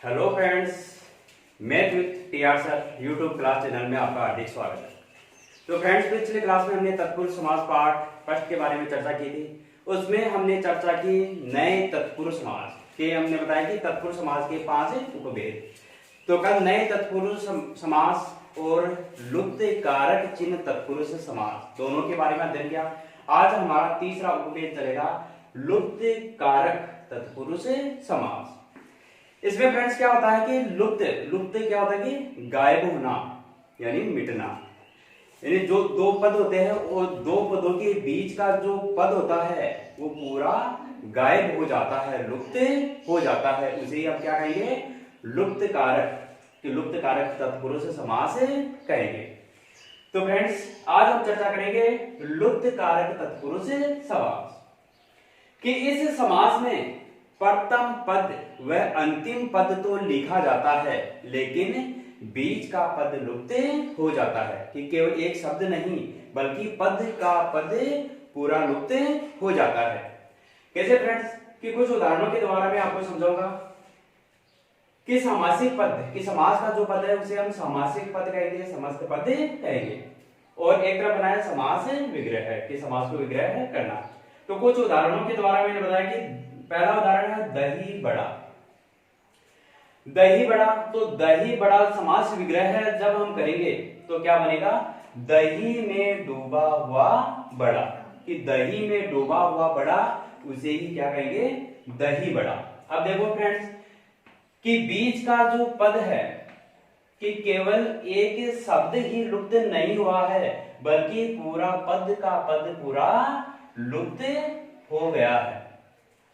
Hello friends, math with TR sir YouTube class channel में आपका हार्दिक स्वागत है। तो फ्रेंड्स, पिछले क्लास में हमने तत्पुरुष समास पाठ फर्स्ट के बारे में चर्चा की थी। उसमें हमने चर्चा की नए तत्पुरुष समास के। हमने बताया कि तत्पुरुष समास के 5 उपभेद। तो कल नए तत्पुरुष समास और लुप्त कारक चिन्ह तत्पुरुष समास दोनों के बारे में अध्ययन किया। आज हमारा तीसरा उपभेद चलेगा, लुप्त कारक तत्पुरुष समास। इसमें फ्रेंड्स क्या होता है कि लुप्त क्या होता है कि गायब होना यानी मिटना। यानी जो दो पद होते हैं और दो पदों के बीच का जो पद होता है वो पूरा गायब हो जाता है, लुप्त हो जाता है। उसे ही आप क्या कहेंगे? लुप्त कारक तत्पुरुष समास कहेंगे। तो फ्रेंड्स, आज हम चर्चा करेंगे लुप्त कारक तत्पुरुष समास कि इस समास में प्रथम पद व अंतिम पद तो लिखा जाता है, लेकिन बीच का पद लुप्त हो जाता है। कि केवल एक शब्द नहीं बल्कि पद का पद पूरा लुप्त हो जाता है। कैसे फ्रेंड्स? कि कुछ उदाहरणों के द्वारा मैं आपको समझाऊंगा कि सामासिक पद, कि समास का जो पद है उसे हम सामासिक पद कहेंगे, समस्त पद कहेंगे। और एक तरफ बनाया समास विग्रह, कि समास को विग्रह करना। तो कुछ उदाहरणों के द्वारा मैंने बताया कि पहला उदाहरण है दही बड़ा। दही बड़ा, तो दही बड़ा समास विग्रह है जब हम करेंगे तो क्या बनेगा? दही में डूबा हुआ बड़ा। कि दही में डूबा हुआ बड़ा, उसे ही क्या कहेंगे? दही बड़ा। अब देखो फ्रेंड्स कि बीच का जो पद है कि केवल एक शब्द ही लुप्त नहीं हुआ है, बल्कि पूरा पद का पद पूरा लुप्त हो गया है।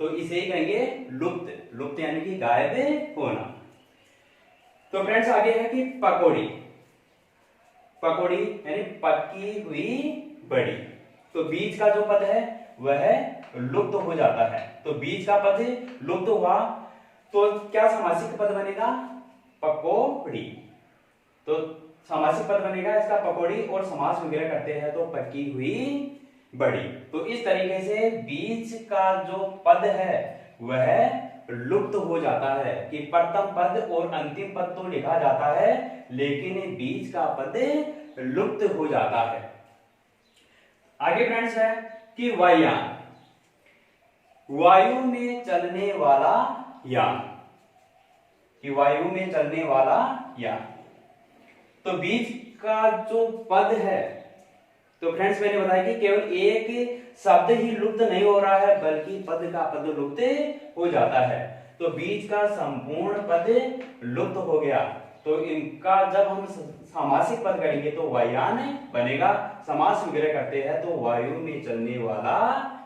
तो इसे ही कहेंगे लुप्त यानी कि गायब होना। तो फ्रेंड्स, आगे है कि पकौड़ी यानी पकी हुई बड़ी। तो बीच का जो पद है वह लुप्त हो जाता है। तो बीच का पद लुप्त हुआ तो क्या सामासिक पद बनेगा? पकोड़ी। तो सामासिक पद बनेगा इसका पकौड़ी, और समास विग्रह करते हैं तो पकी हुई बड़ी। तो इस तरीके से बीच का जो पद है वह लुप्त हो जाता है। कि प्रथम पद और अंतिम पद तो लिखा जाता है, लेकिन बीच का पद लुप्त हो जाता है। आगे फ्रेंड्स है कि वायुयान, वायु में चलने वाला यान। कि वायु में चलने वाला यान, तो बीच का जो पद है, तो फ्रेंड्स मैंने बताया कि केवल एक शब्द ही लुप्त नहीं हो रहा है, बल्कि पद का पद लुप्त हो जाता है। तो बीच का संपूर्ण पद लुप्त हो गया। तो इनका जब हम सामासिक पद करेंगे तो वायुयान बनेगा। समास विग्रह करते हैं तो वायु में चलने वाला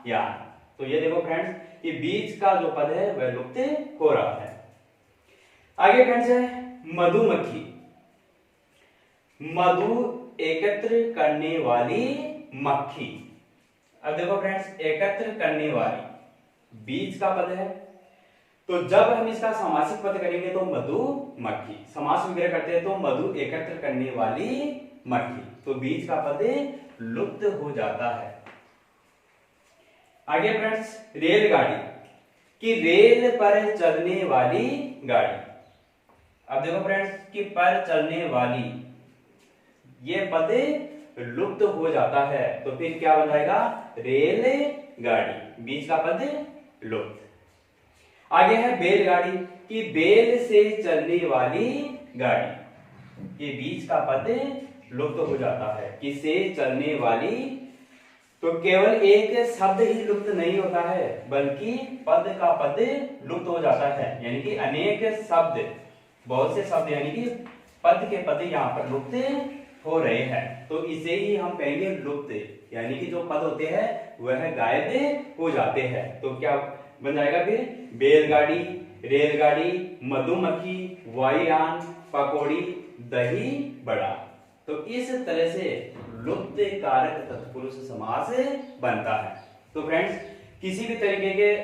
यान। तो ये देखो फ्रेंड्स कि बीच का जो पद है वह लुप्त हो रहा है। आगे फ्रेंड्स है मधुमक्खी। मधु एकत्र करने वाली मक्खी। अब देखो फ्रेंड्स, एकत्र करने वाली बीच का पद है, तो जब हम इसका सामासिक पद करेंगे तो मधुमक्खी। समास विग्रह करते हैं तो मधु एकत्र करने वाली मक्खी। तो बीच का पद लुप्त हो जाता है। आगे फ्रेंड्स, रेलगाड़ी। कि रेल पर चलने वाली गाड़ी। अब देखो फ्रेंड्स कि पर चलने वाली, ये पद लुप्त हो जाता है। तो फिर क्या बन जाएगा? रेल गाड़ी। बीच का पद लुप्त। आगे है बैलगाड़ी। कि बेल से चलने वाली गाड़ी। ये बीच का पद लुप्त हो जाता है। कि से चलने वाली, तो केवल एक शब्द ही लुप्त नहीं होता है, बल्कि पद का पद लुप्त हो जाता है। यानी कि अनेक शब्द, बहुत से शब्द यानी कि पद के पद यहाँ पर लुप्त हो रहे हैं। तो इसे ही हम कहेंगे लुप्त, यानी कि जो पद होते हैं वह गायब हो जाते हैं। तो क्या बन जाएगा फिर? बैलगाड़ी, रेलगाड़ी, मधुमक्खी, वायुयान, पकौड़ी, दही बड़ा। तो इस तरह से लुप्त कारक तत्पुरुष समास बनता है। तो फ्रेंड्स, किसी भी तरीके के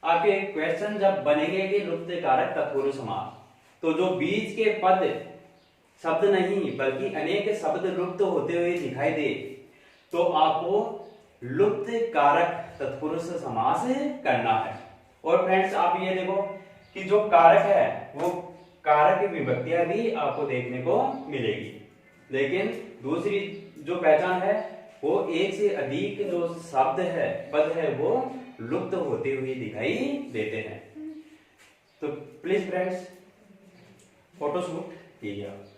आपके क्वेश्चन जब बनेंगे कि लुप्त कारक तत्पुरुष समास, तो जो बीच के पद शब्द नहीं बल्कि अनेक शब्द लुप्त होते हुए दिखाई दे, तो आपको लुप्त कारक तत्पुरुष समास करना है। और फ्रेंड्स, आप ये देखो कि जो कारक है वो कारक विभक्तियां भी आपको देखने को मिलेगी। लेकिन दूसरी जो पहचान है वो एक से अधिक जो शब्द है, पद है, वो लुप्त होते हुए दिखाई देते हैं। तो प्लीज फ्रेंड्स फोटोशूट कीजिए आप।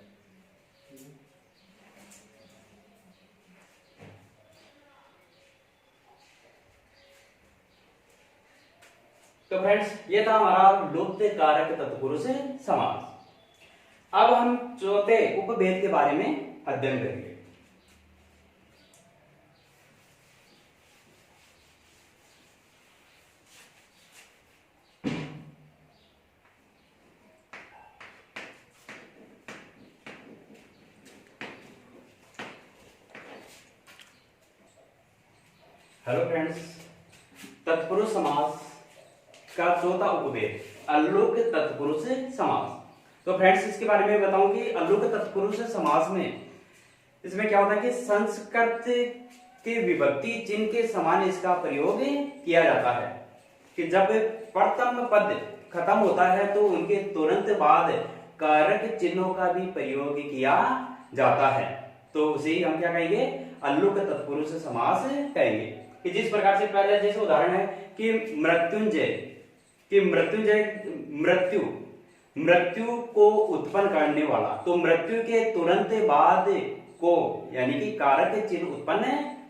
तो फ्रेंड्स ये था हमारा लुप्त कारक तत्पुरुष समास। अब हम चौथे उपभेद के बारे में अध्ययन करेंगे। हेलो फ्रेंड्स, तत्पुरुष समास का चौथा उपभेद अल्लुक तत्पुरुष समास। तो फ्रेंड्स इसके बारे में बताऊं कि अल्लुक तत्पुरुष समास में इसमें क्या होता है कि संस्कृत के विभक्ति चिन्ह के समान इसका प्रयोग किया जाता है कि जब प्रथम पद खत्म होता है तो उनके तुरंत बाद कारक चिन्हों का भी प्रयोग किया जाता है। तो उसे हम क्या कहेंगे, अल्लुक तत्पुरुष समास कहेंगे। कि जिस प्रकार से पहले जैसे उदाहरण है कि मृत्युंजय, कि मृत्यु मृत्यु को उत्पन्न करने वाला, तो मृत्यु के तुरंत बाद को यानी कि कारक चिन्ह उत्पन्न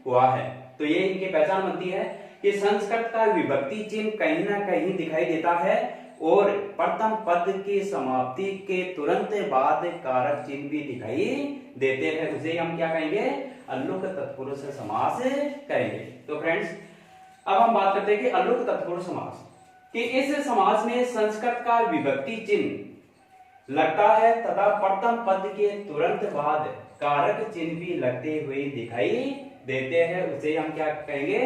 हुआ है। तो ये इनकी पहचान बनती है कि संस्कृत का विभक्ति चिन्ह कहीं ना कहीं दिखाई देता है और प्रथम पद की समाप्ति के तुरंत बाद कारक चिन्ह भी दिखाई देते हैं। उसे हम क्या कहेंगे, अल्लुक तत्पुरुष समास कहेंगे। तो फ्रेंड्स अब हम बात करते हैं कि अल्लुक तत्पुरुष समास, कि इस समास में संस्कृत का विभक्ति चिन्ह लगता है तथा प्रथम पद के तुरंत बाद कारक चिन्ह भी लगते हुए दिखाई देते हैं। उसे हम क्या कहेंगे,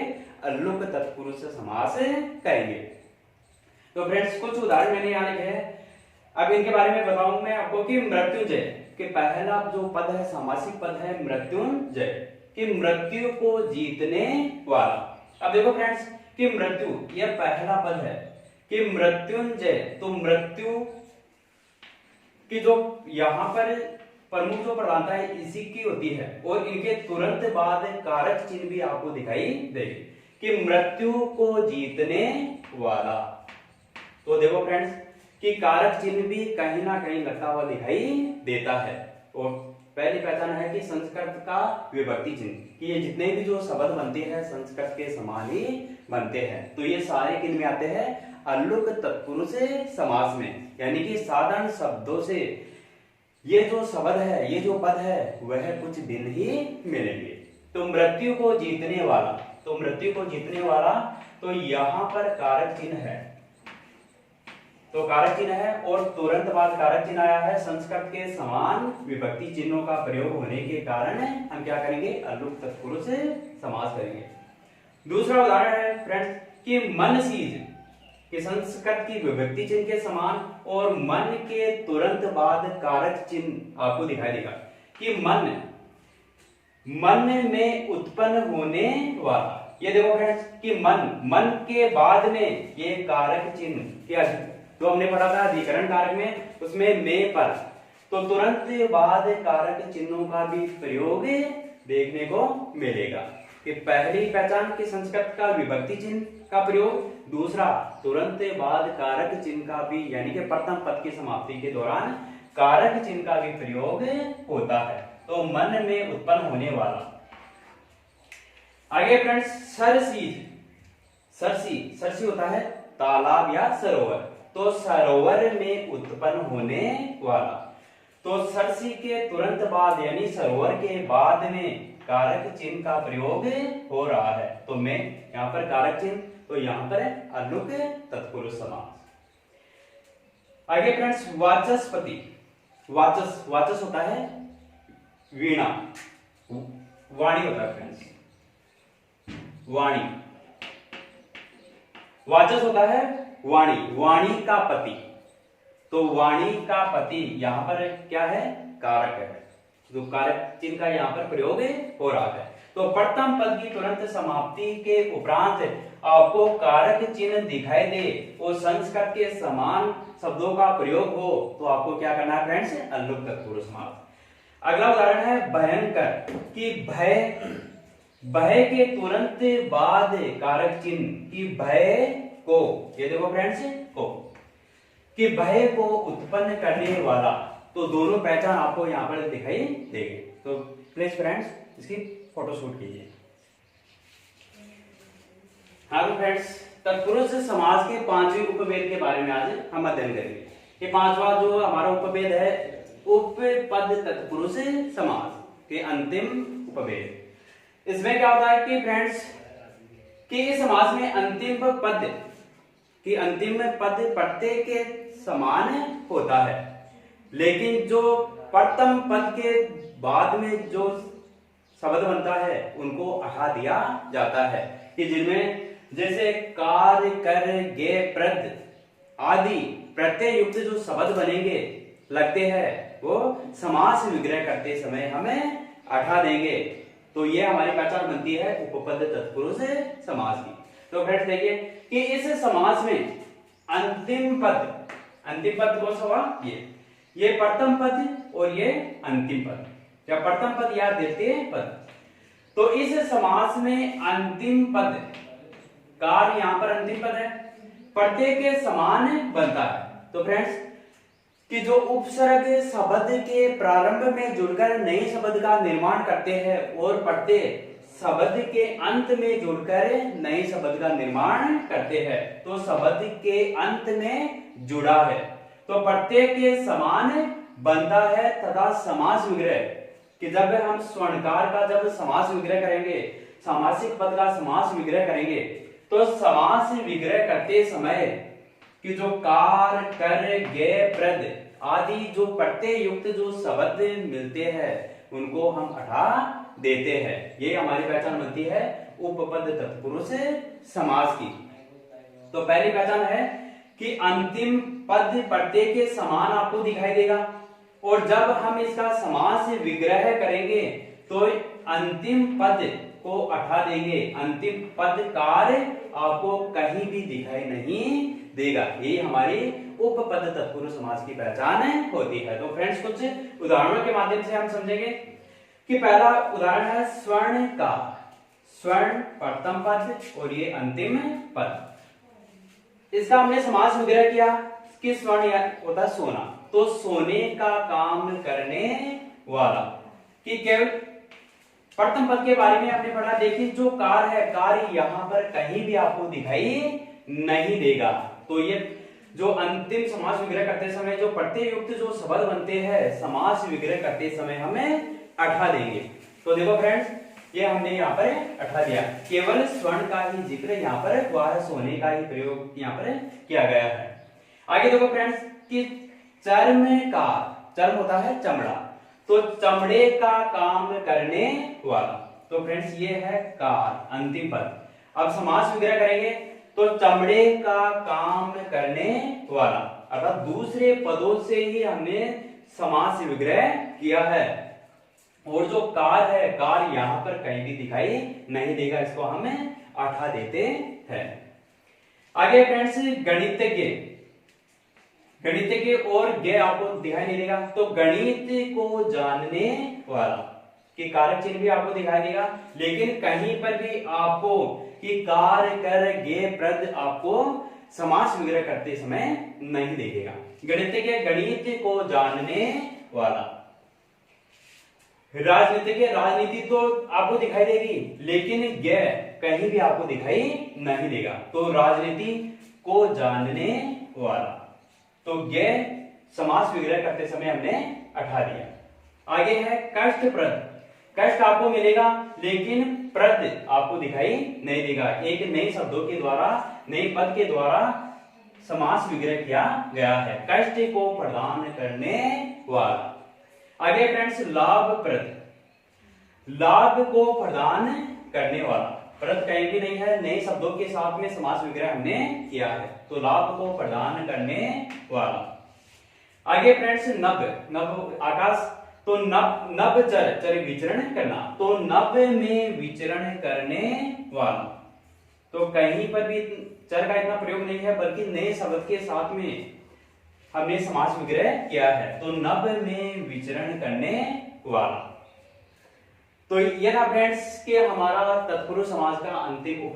अल्लुक तत्पुरुष समास कहेंगे। तो फ्रेंड्स कुछ उदाहरण मैंने यहाँ लिखे हैं। अब इनके बारे में बताऊं मैं आपको कि मृत्युंजय के पहला जो पद है सामासिक पद है मृत्युंजय, कि मृत्यु को जीतने वाला। अब देखो फ्रेंड्स कि मृत्यु यह पहला पद है कि मृत्युंजय, तो मृत्यु की जो यहाँ पर प्रमुख जो प्रधानता है इसी की होती है और इनके तुरंत बाद कारक चिन्ह भी आपको दिखाई देगी कि मृत्यु को जीतने वाला। तो देखो फ्रेंड्स कि कारक चिन्ह भी कहीं ना कहीं लगता हुआ दिखाई देता है। और पहली पहचान है कि संस्कृत का विभक्ति चिन्ह, कि ये जितने भी जो शब्द बनते हैं संस्कृत के समान ही बनते हैं। तो ये सारे किन में आते हैं, अल्लुक तत्पुरुष समास में, यानी कि साधारण शब्दों से ये जो शब्द है, ये जो पद है वह कुछ भिन्न ही मिलेंगे। तो मृत्यु को जीतने वाला, तो मृत्यु को जीतने वाला, तो यहां पर कारक चिन्ह है, तो कारक चिन्ह है और तुरंत बाद कारक चिन्ह आया है। संस्कृत के समान विभक्ति चिन्हों का प्रयोग होने के कारण हम क्या करेंगे, अल्लुक तत्पुरुष समास करेंगे। दूसरा उदाहरण है फ्रेंड्स कि मनसीज, कि संस्कृत की विभक्ति चिन्ह के समान और मन के तुरंत बाद कारक चिन्ह आपको दिखाई देगा कि मन में उत्पन्न होने वाला। ये देखो फ्रेंड्स कि मन के बाद में ये कारक चिन्ह क्या, तो हमने पढ़ा था अधिकरण कारक में, उसमें में पर, तो तुरंत बाद कारक चिन्हों का भी प्रयोग देखने को मिलेगा। कि पहली पहचान की संस्कृत का विभक्ति चिन्ह का प्रयोग, दूसरा तुरंत बाद कारक चिन्ह का भी, यानी कि प्रथम पद की समाप्ति के दौरान कारक चिन्ह का भी प्रयोग होता है। तो मन में उत्पन्न होने वाला। आगे फ्रेंड्स सरसी होता है तालाब या सरोवर, तो सरोवर में उत्पन्न होने वाला। तो सरसी के तुरंत बाद यानी सरोवर के बाद में कारक चिन्ह का प्रयोग हो रहा है। तो मैं यहां पर कारक चिन्ह, तो यहां पर है अल्लुक तत्पुरुष समास। आगे फ्रेंड्स वाचस्पति, वाचस होता है वीणा, वाणी होता है फ्रेंड्स वाणी, वाचस होता है वाणी का पति, तो वाणी का पति यहां पर क्या है, कारक है, जो कारक चिन्ह का यहां पर प्रयोग हो रहा है। तो प्रथम पद की तुरंत समाप्ति के उपरांत आपको कारक चिन्ह दिखाई दे और संस्कृत के समान शब्दों का प्रयोग हो तो आपको क्या करना है फ्रेंड्स, अल्लुप्त तत्पुरुष समास। अगला उदाहरण है भयंकर, कि भय के तुरंत बाद कारक चिन्ह, कि भय को, ये देखो फ्रेंड्स को, कि भय को उत्पन्न करने वाला, तो दोनों पहचान आपको यहाँ पर दिखाई देंगे। तो प्लीज फ्रेंड्स इसकी फोटो शूट कीजिए। हाँ तो फ्रेंड्स, तत्पुरुष समास के 5वें उपभेद के बारे में आज हम अध्ययन करेंगे। ये 5वां जो हमारा उपभेद है, उपपद तत्पुरुष समास के अंतिम उपभेद। इसमें क्या होता है कि फ्रेंड्स कि इस समास में अंतिम पद प्रत्यय के समान होता है, लेकिन जो प्रथम पद के बाद में जो शब्द बनता है उनको हटा दिया जाता है, कि जिनमें जैसे कार, कर, गे, प्रद आदि प्रत्यय युक्त जो शब्द बनेंगे लगते हैं वो समास विग्रह करते समय हमें हटा देंगे। तो ये हमारी पहचान बनती है उपपद तत्पुरुष समास की। तो फ्रेंड्स देखिए कि इस समास में अंतिम पद कौन सा हुआ, ये प्रथम पद और ये अंतिम पद, या प्रथम पद या द्वितीय पद। तो इस समास में अंतिम पद, कार यहां पर अंतिम पद है, प्रत्यय के समान बनता है। तो फ्रेंड्स कि जो उपसर्ग शब्द के प्रारंभ में जुड़कर नए शब्द का निर्माण करते हैं और प्रत्यय शब्द के अंत में जुड़कर नए शब्द का निर्माण करते हैं, तो शब्द के अंत में जुड़ा है तो प्रत्यय के समान बनता है तथा समास विग्रह, कि जब हम स्वर्णकार का जब समास विग्रह करेंगे, सामासिक पद का समास विग्रह करेंगे, तो समास विग्रह करते समय कि जो कार, कर, गे, प्रद आदि जो प्रत्यय युक्त जो शब्द मिलते हैं उनको हम हटा देते हैं। ये हमारी पहचान बनती है उपपद तत्पुरुष समास की। तो पहली पहचान है कि अंतिम पद प्रत्यय के समान आपको दिखाई देगा, और जब हम इसका समास विग्रह करेंगे तो अंतिम पद को हटा देंगे, अंतिम पद कार्य आपको कहीं भी दिखाई नहीं देगा। ये हमारी उपपद तत्पुरुष समास की पहचान होती है। तो फ्रेंड्स कुछ उदाहरणों के माध्यम से हम समझेंगे कि पहला उदाहरण है स्वर्ण का, स्वर्ण प्रथम पद और ये अंतिम पद। इसका हमने समास विग्रह किया कि स्वर्ण होता है सोना, तो सोने का काम करने वाला, कि केवल प्रथम पद के बारे में आपने पढ़ा। देखिए जो कार है, कार यहां पर कहीं भी आपको दिखाई नहीं देगा। तो ये जो अंतिम समास विग्रह करते समय जो प्रत्यय युक्त जो शब्द बनते हैं समास विग्रह करते समय हमें हटा देंगे। तो देखो फ्रेंड्स ये हमने यहाँ पर हटा दिया, केवल स्वर्ण का ही जिक्र यहाँ पर हुआ है, सोने का ही प्रयोग यहाँ पर किया गया है। आगे देखो फ्रेंड्स कि चर्म का, चर्म होता है चमड़ा, तो चमड़े का काम करने वाला। तो फ्रेंड्स ये है कार अंतिम पद। अब समास विग्रह करेंगे तो चमड़े का काम करने वाला, अर्थात दूसरे पदों से ही हमने समास विग्रह किया है, और जो कार है, कार यहां पर कहीं भी दिखाई नहीं देगा, इसको हमें हटा देते हैं। आगे फ्रेंड्स गणितज्ञ और गे आपको दिखाई नहीं देगा, तो गणित को जानने वाला, कि कारक चिन्ह भी आपको दिखाई देगा, लेकिन कहीं पर भी आपको कि कार, कर, गे, प्रद आपको समास विग्रह करते समय नहीं देखेगा। गणितज्ञ, गणित को जानने वाला। राजनीतिज्ञ, राजनीति तो आपको दिखाई देगी, लेकिन गे कहीं भी आपको दिखाई नहीं देगा, तो राजनीति को जानने वाला। तो गे समास विग्रह करते समय हमने हटा दिया। आगे है कष्टप्रद, कष्ट आपको मिलेगा लेकिन प्रद आपको दिखाई नहीं देगा, एक नए शब्दों के द्वारा, नए पद के द्वारा समास विग्रह किया गया है, कष्ट को प्रदान करने वाला। आगे फ्रेंड्स लाभप्रद, लाभ को प्रदान करने वाला, प्रद कहीं भी नहीं है, नए शब्दों के साथ में समास विग्रह हमने किया है, तो लाभ को प्रदान करने वाला। आगे फ्रेंड्स नभ, नभ आकाश, तो नभ चर चर विचरण करना, तो नभ में विचरण करने वाला। तो कहीं पर भी चर का इतना प्रयोग नहीं है, बल्कि नए शब्द के साथ में हमने समास विग्रह किया है। तो नभ में विचरण करने वाला। तो ये था फ्रेंड्स के हमारा तत्पुरुष समास का अंतिम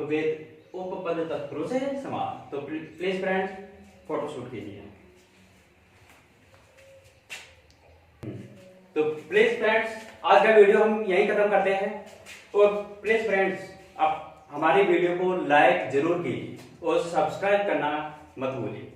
उपपद तत्पुरुष समास। तो प्लीज फ्रेंड्स फोटो शूट कीजिए। तो प्लीज फ्रेंड्स आज का वीडियो हम यहीं खत्म करते हैं। और प्लीज फ्रेंड्स आप हमारी वीडियो को लाइक जरूर कीजिए और सब्सक्राइब करना मत भूलिए।